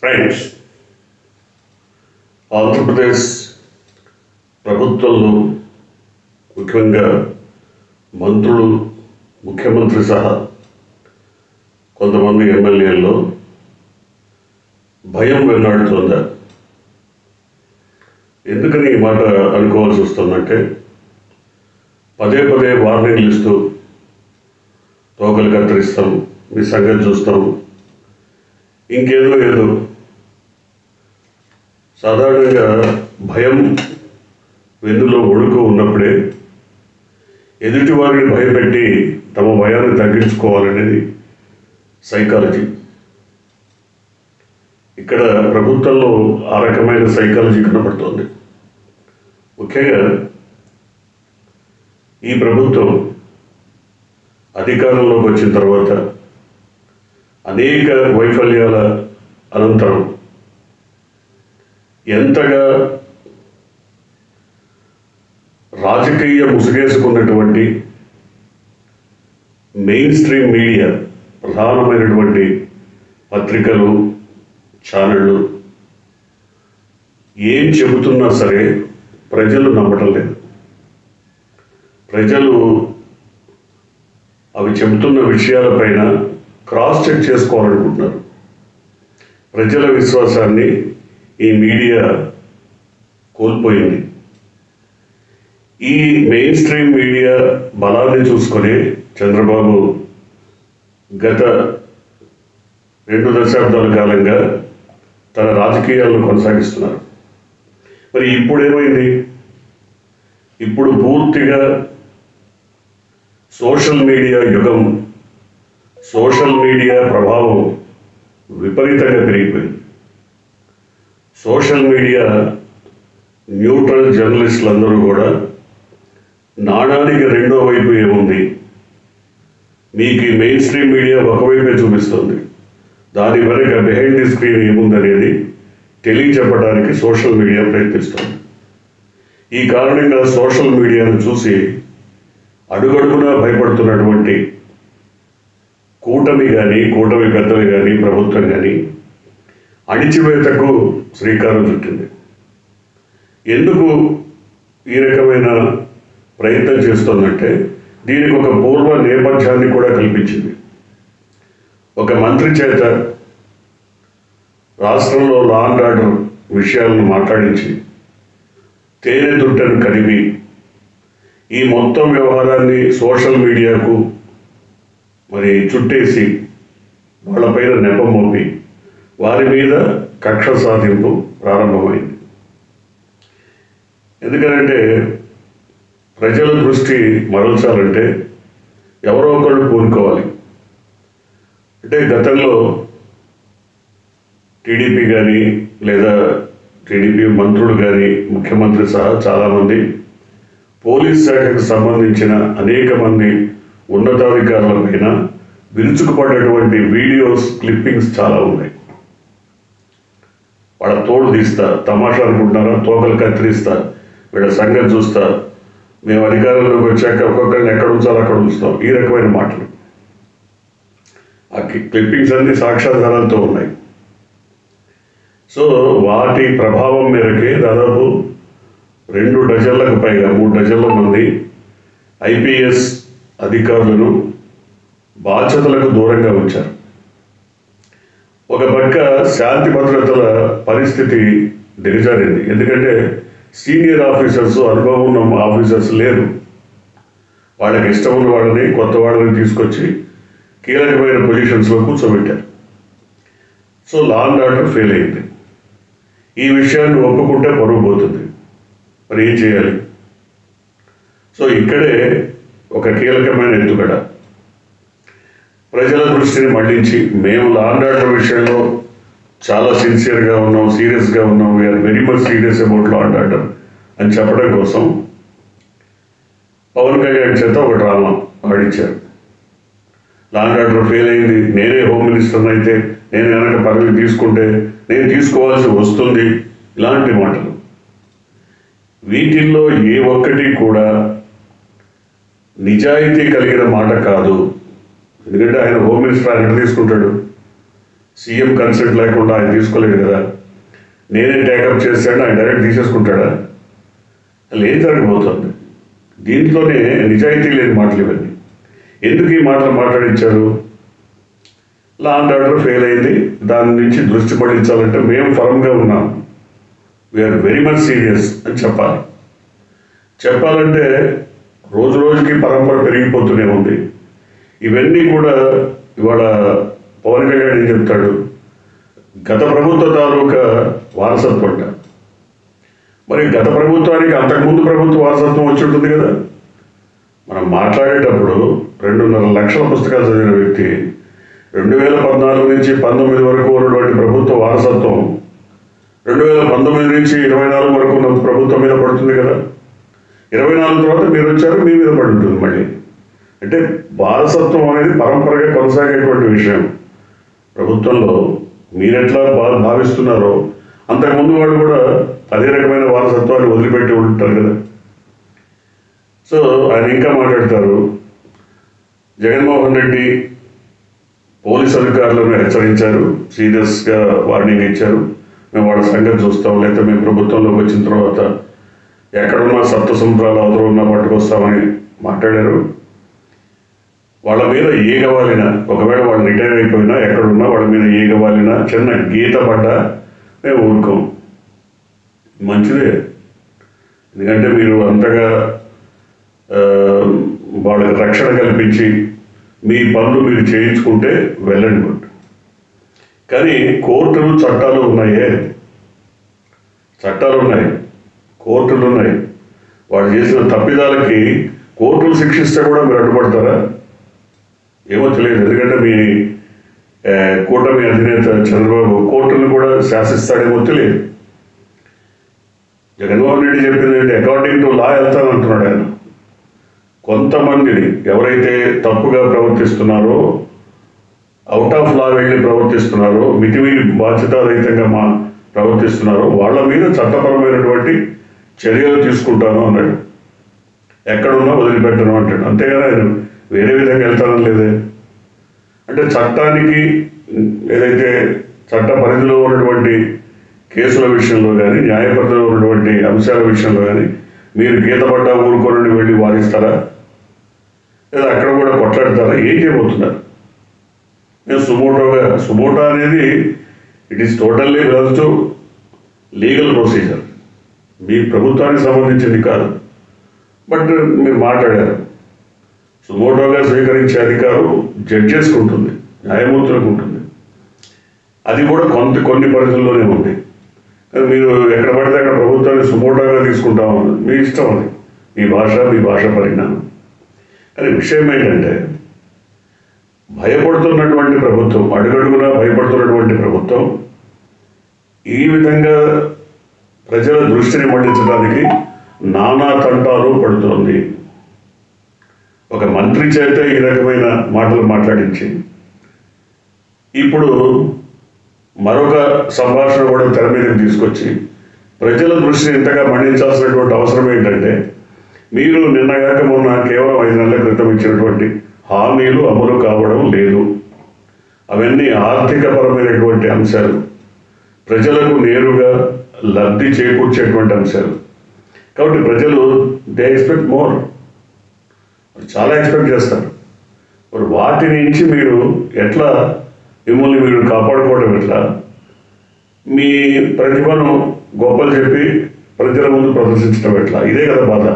Friends, Andhra Pradesh ప్రభుత్వంలో ముఖ్యంగా మంత్రులు, ముఖ్యమంత్రి సహా కొంతమంది ఎమ్మెల్యేల్లో భయం వెన్నాడుతోందా? ఎందుకని ఈ మాట అనుకోవాల్సి వస్తుందంటే, పదే పదే వార్నింగ్లు ఇస్తూ తోకలు కత్తిరిస్తాం, మీ సంగతి చూస్తాం, ఇంకేదో ఏదో సాధారణంగా భయం వెన్నులో ఒడుకు ఉన్నప్పుడే ఎదుటి వారిని భయపెట్టి తమ భయాన్ని తగ్గించుకోవాలనేది సైకాలజీ. ఇక్కడ ప్రభుత్వంలో ఆ రకమైన సైకాలజీ కనబడుతోంది. ముఖ్యంగా ఈ ప్రభుత్వం అధికారంలోకి వచ్చిన తర్వాత అనేక వైఫల్యాల అనంతరం ఎంతగా రాజకీయ ముసుగేసుకున్నటువంటి మెయిన్ స్ట్రీమ్ మీడియా, ప్రధానమైనటువంటి పత్రికలు, ఛానళ్ళు ఏం చెబుతున్నా సరే ప్రజలు నమ్మటం లేదు. ప్రజలు అవి చెబుతున్న విషయాలపైన క్రాస్ చెక్ చేసుకోవాలనుకుంటున్నారు. ప్రజల విశ్వాసాన్ని ఈ మీడియా కోల్పోయింది. ఈ మెయిన్ స్ట్రీమ్ మీడియా బలాన్ని చూసుకొని చంద్రబాబు గత 2 దశాబ్దాల కాలంగా తన రాజకీయాలను కొనసాగిస్తున్నారు. మరి ఇప్పుడు ఏమైంది? ఇప్పుడు పూర్తిగా సోషల్ మీడియా యుగం, సోషల్ మీడియా ప్రభావం విపరీతంగా పెరిగిపోయింది. సోషల్ మీడియా న్యూట్రల్ జర్నలిస్టులు అందరూ కూడా నాణానికి రెండో వైపు ఏముంది, మీకు ఈ మెయిన్ స్ట్రీమ్ మీడియా ఒకవైపే చూపిస్తుంది, దాని వెనక బిహైండ్ ది స్క్రీన్ ఏముందనేది తెలియచెప్పడానికి సోషల్ మీడియా ప్రయత్నిస్తుంది. ఈ కారణంగా సోషల్ మీడియాను చూసి అడుగడుగునా భయపడుతున్నటువంటి కూటమి కానీ, కూటమి పెద్దలు కానీ, ప్రభుత్వం కానీ అణిచివేతకు శ్రీకారం చుట్టింది. ఎందుకు ఈ రకమైన ప్రయత్నం చేస్తుందంటే, దీనికి ఒక పూర్వ నేపథ్యాన్ని కూడా కల్పించింది. ఒక మంత్రి చేత రాష్ట్రంలో లా అండ్ ఆర్డర్ విషయాలను మాట్లాడించి తేనె దుట్టను కడిగి ఈ మొత్తం వ్యవహారాన్ని సోషల్ మీడియాకు మరి చుట్టేసి వాళ్ళపైన నెపం మోపి వారి మీద కక్ష సాధింపు ప్రారంభమైంది. ఎందుకంటే ప్రజల దృష్టి మరల్చాలంటే ఎవరో ఒకళ్ళు పూనుకోవాలి. అంటే గతంలో టీడీపీ కానీ లేదా టీడీపీ మంత్రులు కానీ, ముఖ్యమంత్రి సహా చాలామంది, పోలీస్ శాఖకు సంబంధించిన అనేక మంది ఉన్నతాధికారుల పైన విరుచుకుపడ్డటువంటి వీడియోస్, క్లిప్పింగ్స్ చాలా ఉన్నాయి. వాళ్ళ తోడు తీస్తా, తమాషా అనుకుంటున్నారా, తోకలు కత్తిరిస్తా, వీళ్ళ సంగతి చూస్తా, మేము అధికారంలోకి వచ్చాక ఒక్కొక్కరిని ఎక్కడ ఉంచాలో అక్కడ ఉంచుతాం, ఈ రకమైన మాటలు. ఆ క్లిప్పింగ్స్ అన్ని సాక్ష్యాధారాలతో ఉన్నాయి. సో వాటి ప్రభావం మేరకే దాదాపు 2 డజన్లకు పైగా 3 డజన్ల మంది ఐపీఎస్ అధికారులను బాధ్యతలకు దూరంగా ఉంచారు. ఒక పక్క శాంతి భద్రతల పరిస్థితి దిగజారింది. ఎందుకంటే సీనియర్ ఆఫీసర్స్, అనుభవం ఉన్న ఆఫీసర్స్ లేరు. వాళ్ళకి ఇష్టం ఉన్న వాళ్ళని, కొత్త వాళ్ళని తీసుకొచ్చి కీలకమైన పొజిషన్స్లో కూర్చోబెట్టారు. So law and order fail అయింది. ఈ విషయాన్ని ఒప్పుకుంటే పరువు పోతుంది. మరి ఏం చేయాలి? సో ఇక్కడే ఒక కీలకమైన ఎత్తుగడ. ప్రజల దృష్టిని మళ్లించి, మేము లా అండ్ ఆర్డర్ విషయంలో చాలా సిన్సియర్గా ఉన్నాం, సీరియస్గా ఉన్నాం, we are very much serious about law and order అని చెప్పడం కోసం పవన్ కళ్యాణ్ చేత ఒక డ్రామా ఆడించారు. లా అండ్ ఆర్డర్ ఫెయిల్ అయింది, నేనే హోమ్ మినిస్టర్ని అయితే నేను కనుక పదవి తీసుకుంటే నేను తీసుకోవాల్సి వస్తుంది, ఇలాంటి మాటలు. వీటిల్లో ఏ ఒక్కటి కూడా నిజాయితీ కలిగిన మాట కాదు. ఎందుకంటే ఆయన హోమ్ మినిస్టర్ ఆయన తీసుకుంటాడు, సీఎం కన్సల్ట్ లేకుండా ఆయన తీసుకోలేడు కదా, నేనే టేకప్ చేశాడు ఆయన డైరెక్ట్ తీసేసుకుంటాడా? అసలు ఏం జరగబోతుంది? దీంట్లోనే నిజాయితీ లేని మాటలు ఇవన్నీ. ఎందుకు ఈ మాటలు మాట్లాడించారు? లా అండ్ ఆర్డర్ ఫెయిల్ అయింది, దాని నుంచి దృష్టి పడించాలంటే మేము ఫర్మ్గా ఉన్నాం, వీఆర్ వెరీ మచ్ సీరియస్ అని చెప్పాలంటే రోజు రోజుకి పరంపర పెరిగిపోతూనే ఉంది. ఇవన్నీ కూడా ఇవాళ పవన్ కళ్యాణ్ ఏం చెప్తాడు, గత ప్రభుత్వ తాలూకా వారసత్వం అంట. మరి గత ప్రభుత్వానికి అంతకుముందు ప్రభుత్వ వారసత్వం వచ్చి ఉంటుంది కదా. మనం మాట్లాడేటప్పుడు 2.5 లక్షల పుస్తకాలు చదివిన వ్యక్తి 2014 నుంచి 19 వరకు ఉన్నటువంటి ప్రభుత్వ వారసత్వం 2019 నుంచి 24 వరకు ఉన్న ప్రభుత్వం మీద పడుతుంది కదా. 24 తర్వాత మీరు వచ్చారు, మీ మీద పడి ఉంటుంది మళ్ళీ. అంటే వారసత్వం అనేది పరంపరగా కొనసాగేటువంటి విషయం. ప్రభుత్వంలో మీరెట్లా భావిస్తున్నారో అంతకుముందు వాళ్ళు కూడా అదే రకమైన వారసత్వాన్ని వదిలిపెట్టి ఉంటారు కదా. సో ఆయన ఇంకా మాట్లాడతారు, జగన్మోహన్ రెడ్డి పోలీస్ అధికారులను హెచ్చరించారు, సీరియస్గా వార్నింగ్ ఇచ్చారు, మేము వాళ్ళ సంగతి చూస్తాం, లేకపోతే మేము ప్రభుత్వంలోకి వచ్చిన తర్వాత ఎక్కడున్నా సప్త సముద్రాల అవతల ఉన్నా పట్టుకొస్తామని మాట్లాడారు. వాళ్ళ మీద ఈగవాలిన, ఒకవేళ వాళ్ళు రిటైర్ అయిపోయినా ఎక్కడున్నా వాళ్ళ మీద ఈగవాలిన చిన్న గీత పడ్డా మేము ఊరుకోం. మంచిదే, ఎందుకంటే మీరు అంతగా వాళ్ళకి రక్షణ కల్పించి మీ పనులు మీరు చేయించుకుంటే వెళ్ళండి గుడ్. కానీ కోర్టులు చట్టాలు ఉన్నాయి, కోర్టులు ఉన్నాయి. వాళ్ళు చేసిన తప్పిదాలకి కోర్టులు శిక్షిస్తే కూడా మీరు అడ్డుపడతారా? ఏమో తెలియదు. ఎందుకంటే మీ కూటమి అధినేత చంద్రబాబు కోర్టులను కూడా శాసిస్తాడేమో తెలియదు. జగన్మోహన్ రెడ్డి చెప్పింది ఏంటి, అకార్డింగ్ టు లా వెళ్తానంటున్నాడు ఆయన. కొంతమందిని ఎవరైతే తప్పుగా ప్రవర్తిస్తున్నారో, అవుట్ ఆఫ్ లా వెళ్ళి ప్రవర్తిస్తున్నారో, మితిమీరి బాధ్యతారహితంగా ప్రవర్తిస్తున్నారో వాళ్ళ మీద చట్టపరమైనటువంటి చర్యలు తీసుకుంటాను అన్నాడు. ఎక్కడున్నా వదిలిపెట్టను అంటాడు. అంతేగాని ఆయన వేరే విధంగా వెళ్తానని లేదే. అంటే చట్టానికి ఏదైతే చట్ట పరిధిలో ఉన్నటువంటి కేసుల విషయంలో కానీ, న్యాయ పరిధిలో ఉన్నటువంటి అంశాల విషయంలో కానీ మీరు గీత పడ్డా ఊరుకోనని వెళ్ళి వాదిస్తారా, లేదా అక్కడ కూడా కొట్లాడతారా? ఏం చేయబోతున్నారు? నేను సుమోటో అనేది it is totally belongs to legal procedure, మీ ప్రభుత్వానికి సంబంధించింది కాదు. బట్ మీరు మాట్లాడారు, సుమోటోగా స్వీకరించే అధికారం జడ్జెస్కి ఉంటుంది, న్యాయమూర్తులకు ఉంటుంది. అది కూడా కొన్ని పరిధుల్లోనే ఉంది. మీరు ఎక్కడ పడితే అక్కడ ప్రభుత్వాన్ని సుమోటోగా తీసుకుంటాము, మీ ఇష్టం, అది మీ భాష పరిజ్ఞానం. కానీ విషయం ఏంటంటే భయపడుతున్నటువంటి ప్రభుత్వం, అడుగడుగునా భయపడుతున్నటువంటి ప్రభుత్వం ఈ విధంగా ప్రజల దృష్టిని మళ్లించడానికి నానా తంటాలు పడుతోంది. ఒక మంత్రి చేత ఈ రకమైన మాటలు మాట్లాడించి ఇప్పుడు మరొక సంభాషణ కూడా తెర మీదకి తీసుకొచ్చి ప్రజల దృష్టిని ఇంతగా మళ్లించాల్సినటువంటి అవసరం ఏంటంటే, మీరు నిన్నగాక మొన్న కేవలం 5 నెలల క్రితం ఇచ్చినటువంటి హామీలు అమలు కావడం లేదు. అవన్నీ ఆర్థికపరమైనటువంటి అంశాలు, ప్రజలకు నేరుగా లబ్ధి చేకూర్చేటువంటి అంశాలు. కాబట్టి ప్రజలు దే ఎక్స్పెక్ట్ మోర్, చాలా ఎక్స్పెక్ట్ చేస్తారు. మరి వాటి నుంచి మీరు ఎట్లా మిమ్మల్ని మీరు కాపాడుకోవడం ఎట్లా? మీ ప్రతిభను గొప్పలు చెప్పి ప్రజల ముందు ప్రదర్శించడం ఎట్లా? ఇదే కదా బాధ.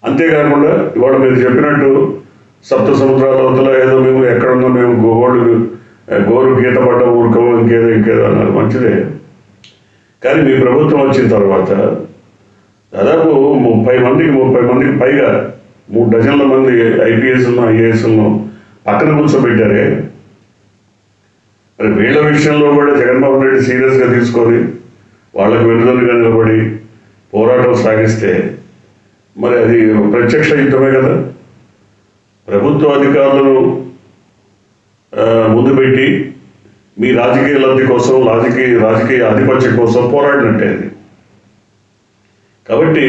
అంతేకాకుండా ఇవాళ మీరు చెప్పినట్టు సప్త సముద్రాల అవతల ఏదో మేము ఎక్కడున్నా మేము గోరు గీత పడ్డ ఊరుకోము, ఇంకేదో అన్నారు. మంచిదే. కానీ మీ ప్రభుత్వం వచ్చిన తర్వాత దాదాపు 30 మందికి పైగా 3 డజన్ల మంది ఐపీఎస్లను ఐఏఎస్లను పక్కన కూర్చోబెట్టారే. మరి వీళ్ళ విషయంలో కూడా జగన్మోహన్ రెడ్డి సీరియస్గా తీసుకొని వాళ్ళకు వెన్నుదన్నుగా నిలబడి పోరాటం సాగిస్తే మరి అది ప్రత్యక్ష యుద్ధమే కదా. ప్రభుత్వ అధికారులను ముందు పెట్టి మీ రాజకీయ లబ్ధి కోసం, రాజకీయ ఆధిపత్యం కోసం పోరాడినట్టే అది. కాబట్టి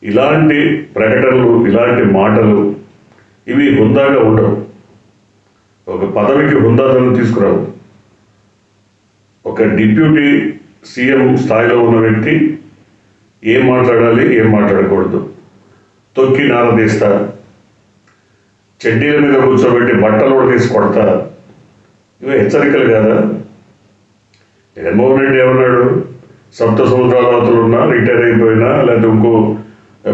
ఇలాంటి ప్రకటనలు, ఇలాంటి మాటలు ఇవి హుందాగా ఉండవు. ఒక పదవికి హుందాతనం తీసుకురావు. ఒక డిప్యూటీ సీఎం స్థాయిలో ఉన్న వ్యక్తి ఏం మాట్లాడాలి, ఏం మాట్లాడకూడదు, తొక్కి నారదీస్తా, చెడ్డీల మీద కూర్చోబెట్టి బట్టలు కూడా తీసి కొడతా, ఇవి హెచ్చరికలు కాదా? జగన్మోహన్ రెడ్డి ఏమన్నాడు? సప్త సముద్రాల అవతలు ఉన్నా, రిటైర్ అయిపోయినా, లేకపోతే ఇంకో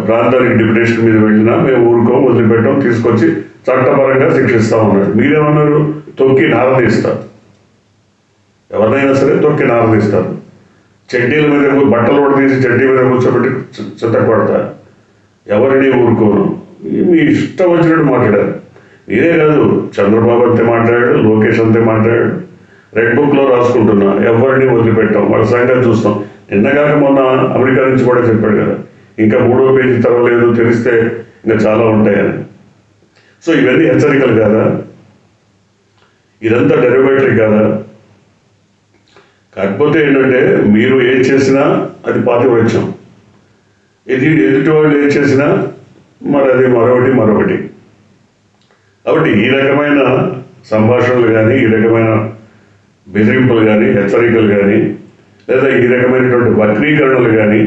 ప్రాంతానికి డిప్యుటేషన్ మీద వెళ్ళినా మేము ఊరుకోం, వదిలిపెట్టాం, తీసుకొచ్చి చట్టపరంగా శిక్షిస్తామన్నాడు. మీరేమన్నారు? తొక్కి నారదీస్తారు. ఎవరినైనా సరే తొక్కి నారదీస్తారు. చెడ్డీల మీద బట్టలు కూడా తీసి చెడ్డీ మీద కూర్చోబెట్టి చెత్త కొడతా, ఎవరిని ఊరుకోను. మీ ఇష్టం వచ్చినట్టు మాట్లాడారు. మీరే కాదు, చంద్రబాబు అంతే మాట్లాడాడు, లోకేష్ అంతే మాట్లాడాడు. రెడ్ బుక్లో రాసుకుంటున్నా, ఎవరిని వదిలిపెట్టాం, వాళ్ళ సంగతి చూస్తాం. నిన్నగాక మొన్న అమెరికా నుంచి కూడా చెప్పాడు కదా, ఇంకా 3వ పేజీ తెరవలేదు, తెలిస్తే ఇంకా చాలా ఉంటాయని. సో ఇవన్నీ హెచ్చరికలు కాదా? ఇదంతా డెరివేటరీ కాదా? కాకపోతే ఏంటంటే మీరు ఏం చేసినా అది పాతివృత్యం, ఎదుటి వాళ్ళు ఏం చేసినా మరి అది మరొకటి. కాబట్టి ఈ రకమైన సంభాషణలు కానీ, ఈ రకమైన బెదిరింపులు కానీ, హెచ్చరికలు కానీ, లేదా ఈ రకమైనటువంటి వక్రీకరణలు కానీ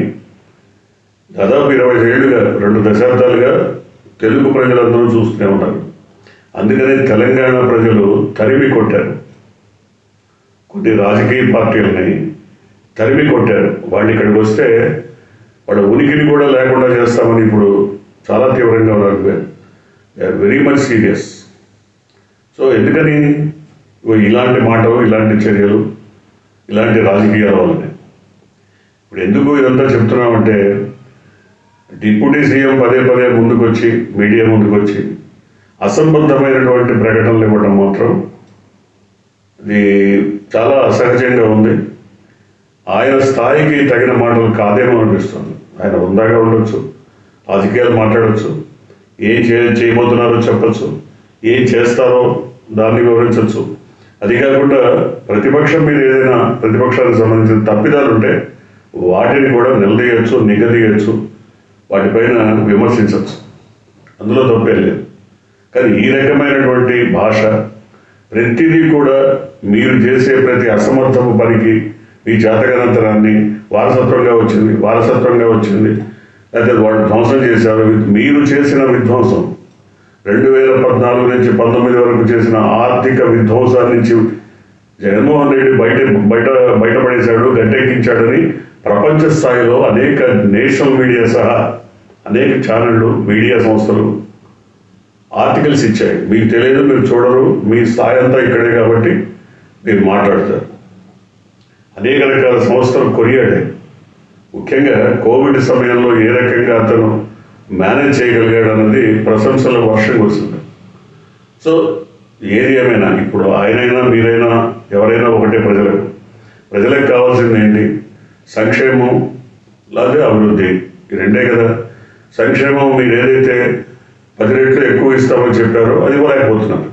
దాదాపు 25 ఏళ్ళుగా, 2 దశాబ్దాలుగా తెలుగు ప్రజలందరూ చూస్తూనే ఉన్నారు. అందుకనే తెలంగాణ ప్రజలు తరిమి కొట్టారు, కొన్ని రాజకీయ పార్టీలని తరిమి కొట్టారు. వాళ్ళు ఇక్కడికి వస్తే వాళ్ళ ఉనికిని కూడా లేకుండా చేస్తామని ఇప్పుడు చాలా తీవ్రంగా ఉన్నారు. They are very much serious. So ఎందుకని ఇలాంటి మాటలు, ఇలాంటి చర్యలు, ఇలాంటి రాజకీయాల వల్లనే. ఇప్పుడు ఎందుకు ఇదంతా చెప్తున్నామంటే, డిప్యూటీ సీఎం పదే ముందుకొచ్చి, మీడియా ముందుకొచ్చి అసంబద్ధమైనటువంటి ప్రకటనలు ఇవ్వడం మాత్రం ఇది చాలా అసహజంగా ఉంది. ఆయన స్థాయికి తగిన మాటలు కాదేమో అనిపిస్తుంది. ఆయన హుందాగా ఉండొచ్చు, రాజకీయాలు మాట్లాడచ్చు, ఏం చేయబోతున్నారో చెప్పచ్చు, ఏం చేస్తారో దాన్ని వివరించవచ్చు. అది కాకుండా ప్రతిపక్షం మీద ఏదైనా ప్రతిపక్షానికి సంబంధించిన తప్పిదాలు ఉంటే వాటిని కూడా నిలదీయచ్చు, నిగదీయచ్చు, వాటిపైన విమర్శించవచ్చు. అందులో తప్పేం లేదు. కానీ ఈ రకమైనటువంటి భాష, ప్రతిదీ కూడా మీరు చేసే ప్రతి అసమర్థపు పనికి మీ చేతకనంతరాన్ని వారసత్వంగా వచ్చింది, లేకపోతే వాళ్ళు ధ్వంసం చేశారు. మీరు చేసిన విధ్వంసం 2014 నుంచి 19 వరకు చేసిన ఆర్థిక విధ్వంసాన్ని నుంచి జగన్మోహన్ రెడ్డి బయటపడేశాడు, గట్టెక్కించాడని ప్రపంచ స్థాయిలో అనేక నేషనల్ మీడియా సహా అనేక ఛానళ్ళు, మీడియా సంస్థలు ఆర్టికల్స్ ఇచ్చాయి. మీకు తెలియదు, మీరు చూడరు, మీ స్థాయి అంతా ఇక్కడే కాబట్టి మీరు మాట్లాడతారు. అనేక రకాల సంస్థలు కొనియాడాయి. ముఖ్యంగా కోవిడ్ సమయంలో ఏ రకంగా అతను మేనేజ్ చేయగలిగాడు అన్నది ప్రశంసల వర్షం కురిసింది. సో ఏది ఏమైనా ఇప్పుడు ఆయనైనా మీరైనా ఎవరైనా ఒకటే, ప్రజలకు కావాల్సింది ఏంటి? సంక్షేమం లేదా అభివృద్ధి, ఈ రెండే కదా. సంక్షేమం మీరు ఏదైతే 10 రెట్లు ఎక్కువ ఇస్తామని చెప్పారో అది ఇవ్వలేకపోతున్నారు.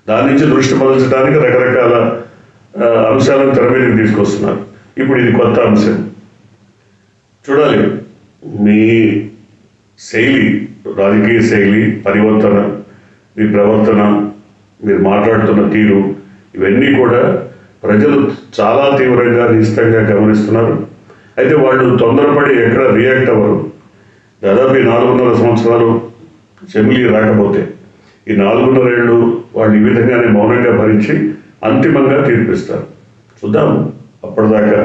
దాని నుంచి దృష్టి మరల్చడానికి రకరకాల అంశాలను తెర మీదకి తీసుకొస్తున్నారు. ఇప్పుడు ఇది కొత్త అంశం. చూడాలి మీ శైలి, రాజకీయ శైలి, పరివర్తన, మీ ప్రవర్తన, మీరు మాట్లాడుతున్న తీరు, ఇవన్నీ కూడా ప్రజలు చాలా తీవ్రంగా, నిశ్చితంగా గమనిస్తున్నారు. అయితే వాళ్ళు తొందరపడి ఎక్కడ రియాక్ట్ అవ్వరు. దాదాపు 4.5 సంవత్సరాలు జమిలీ రాకపోతే ఈ 4.5 ఏళ్ళు వాళ్ళు ఈ విధంగానే మౌనంగా భరించి అంతిమంగా తీర్పిస్తారు. చూద్దాం అప్పటిదాకా.